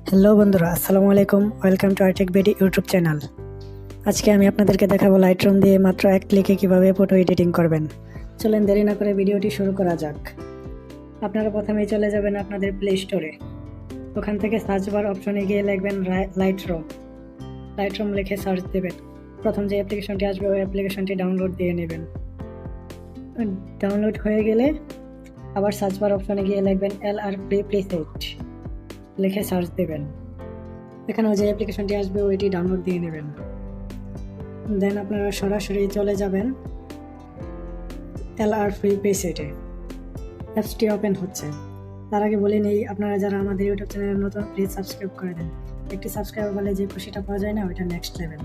Hello বন্ধুরা, আসসালামু আলাইকুম। ওয়েলকাম টু আর্টেক বেডি ইউটিউব চ্যানেল। আজকে আমি আপনাদেরকে দেখাবো লাইটরুম দিয়ে মাত্র এক ক্লিকে কিভাবে ফটো এডিটিং করবেন। চলেন দেরি না করে ভিডিওটি শুরু করা যাক। আপনারা প্রথমেই চলে যাবেন আপনাদের প্লে স্টোরে। ওখান থেকে সার্চ বার অপশনে গিয়ে লিখবেন লাইটরুম। লাইটরুম লিখে সার্চ দেবেন। প্রথম যে অ্যাপ্লিকেশনটি আসবে ওই অ্যাপ্লিকেশনটি ডাউনলোড দিয়ে নেবেন। ডাউনলোড হয়ে গেলে আবার সার্চ বার অপশনে গিয়ে লিখবেন LR প্রিসেট লিখে সার্চ দেবেন। এখানেও যে অ্যাপ্লিকেশনটি আসবে ওইটি ডাউনলোড দিয়ে নেবেন। দেন আপনারা সরাসরি চলে যাবেন LR প্রিসেটে। অ্যাপসটি ওপেন হচ্ছে। তার আগে বলে নেই, আপনারা যারা আমাদের ইউটিউব চ্যানেলে নতুন প্লিজ সাবস্ক্রাইব করে দেন। একটি সাবস্ক্রাইবার বলে যে খুশিটা পাওয়া যায় না, ওইটা নেক্সট লেভেল।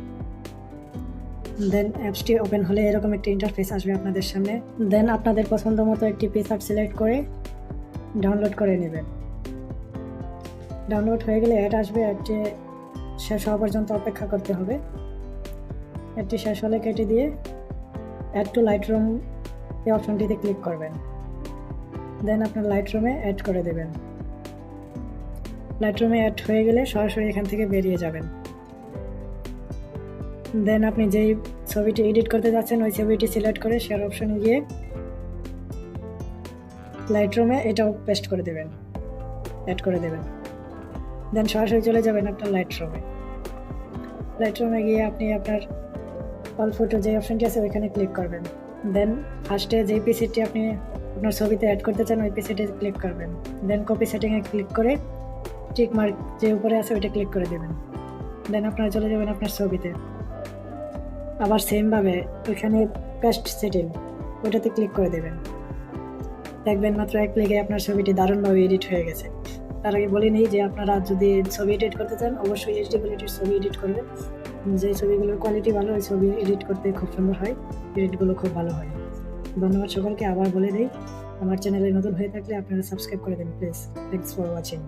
দেন অ্যাপসটি ওপেন হলে এরকম একটি ইন্টারফেস আসবে আপনাদের সামনে। দেন আপনাদের পছন্দ মতো একটি পিকচার সিলেক্ট করে ডাউনলোড করে নেবেন। ডাউনলোড হয়ে গেলে অ্যাড আসবে। অ্যাডটি শেষ হওয়া পর্যন্ত অপেক্ষা করতে হবে। অ্যাডটি শেষ হলে কেটে দিয়ে অ্যাড টু লাইটরুম এই অপশনটিতে ক্লিক করবেন। দেন আপনার লাইটরুমে অ্যাড করে দেবেন। লাইটরুমে অ্যাড হয়ে গেলে সরাসরি এখান থেকে বেরিয়ে যাবেন। দেন আপনি যেই ছবিটি এডিট করতে যাচ্ছেন ওই ছবিটি সিলেক্ট করে শেয়ার অপশনে গিয়ে লাইটরুমে এটাও পেস্ট করে দেবেন, অ্যাড করে দেবেন। দেন সরাসরি চলে যাবেন আপনার লাইটরুমে। লাইটরুমে গিয়ে আপনি আপনার অল ফটো যে অপশনটি আছে ওইখানে ক্লিক করবেন। দেন ফার্স্টে যেই পিসিটি আপনি আপনার ছবিতে অ্যাড করতে চান ওই পিসিটি ক্লিক করবেন। দেন কপি সেটিংয়ে ক্লিক করে টিক মার্ক যে উপরে আছে ওইটা ক্লিক করে দেবেন। দেন আপনারা চলে যাবেন আপনার ছবিতে। আবার সেমভাবে ওইখানে পেস্ট সেটিং ওইটাতে ক্লিক করে দেবেন। দেখবেন মাত্র এক ক্লিকে আপনার ছবিটি দারুণভাবে এডিট হয়ে গেছে। তার আগে বলে নিই যে আপনারা যদি ছবি এডিট করতে চান অবশ্যই এইচডি কোয়ালিটির ছবি এডিট করবেন। যে ছবিগুলোর কোয়ালিটি ভালো ওই ছবি এডিট করতে খুব সুন্দর হয়, এডিটগুলো খুব ভালো হয়। ধন্যবাদ সকলকে। আবার বলে দিই, আমার চ্যানেলে নতুন হয়ে থাকলে আপনারা সাবস্ক্রাইব করে দেন প্লিজ। Thanks for watching.